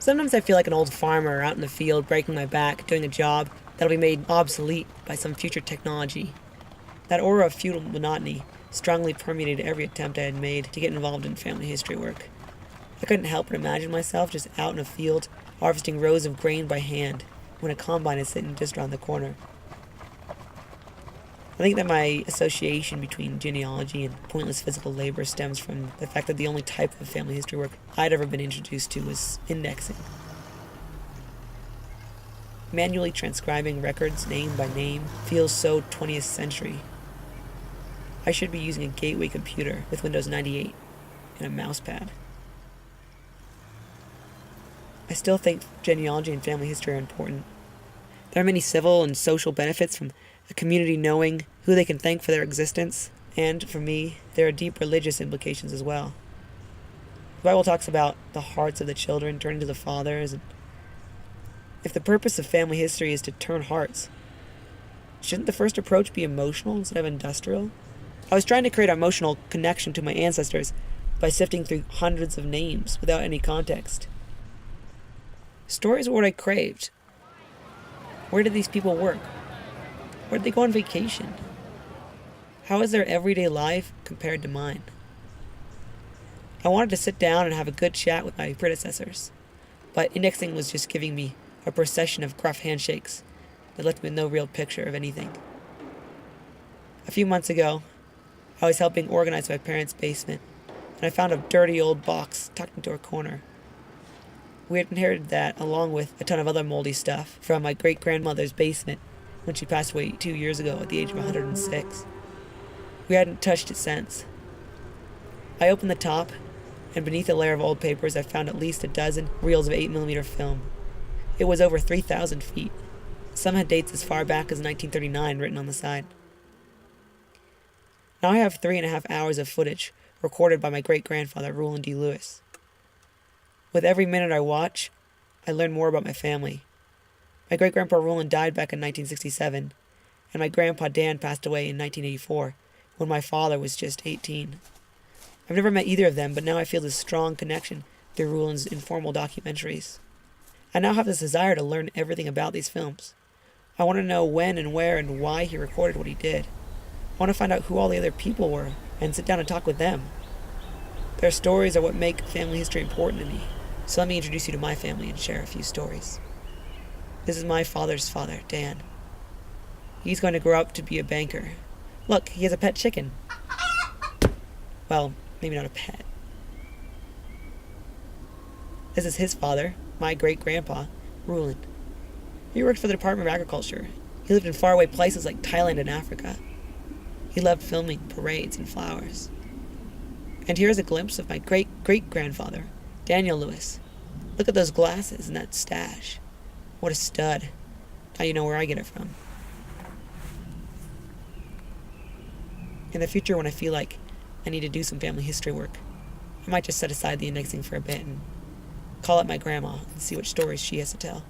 Sometimes I feel like an old farmer out in the field breaking my back, doing a job that'll be made obsolete by some future technology. That aura of feudal monotony strongly permeated every attempt I had made to get involved in family history work. I couldn't help but imagine myself just out in a field, harvesting rows of grain by hand, when a combine is sitting just around the corner. I think that my association between genealogy and pointless physical labor stems from the fact that the only type of family history work I'd ever been introduced to was indexing. Manually transcribing records name by name feels so 20th century. I should be using a gateway computer with Windows 98 and a mouse pad. I still think genealogy and family history are important. There are many civil and social benefits from a community knowing who they can thank for their existence, and for me, there are deep religious implications as well. The Bible talks about the hearts of the children turning to the fathers, and if the purpose of family history is to turn hearts, shouldn't the first approach be emotional instead of industrial? I was trying to create an emotional connection to my ancestors by sifting through hundreds of names without any context. Stories were what I craved. Where did these people work? Where did they go on vacation? How is their everyday life compared to mine? I wanted to sit down and have a good chat with my predecessors, but indexing was just giving me a procession of gruff handshakes that left me with no real picture of anything. A few months ago, I was helping organize my parents' basement, and I found a dirty old box tucked into a corner. We had inherited that, along with a ton of other moldy stuff, from my great-grandmother's basement when she passed away 2 years ago at the age of 106. We hadn't touched it since. I opened the top, and beneath a layer of old papers I found at least a dozen reels of 8mm film. It was over 3,000 feet. Some had dates as far back as 1939 written on the side. Now I have 3.5 hours of footage recorded by my great-grandfather, Rulon D. Lewis. With every minute I watch, I learn more about my family. My great-grandpa Rulon died back in 1967, and my grandpa Dan passed away in 1984, when my father was just 18. I've never met either of them, but now I feel this strong connection through Rulon's informal documentaries. I now have this desire to learn everything about these films. I want to know when and where and why he recorded what he did. I want to find out who all the other people were and sit down and talk with them. Their stories are what make family history important to me. So let me introduce you to my family and share a few stories. This is my father's father, Dan. He's going to grow up to be a banker. Look, he has a pet chicken. Well, maybe not a pet. This is his father, my great-grandpa, Rulon. He worked for the Department of Agriculture. He lived in faraway places like Thailand and Africa. He loved filming parades and flowers. And here's a glimpse of my great-great-grandfather, Daniel Lewis. Look at those glasses and that stash. What a stud. Now you know where I get it from. In the future, when I feel like I need to do some family history work, I might just set aside the indexing for a bit and call up my grandma and see what stories she has to tell.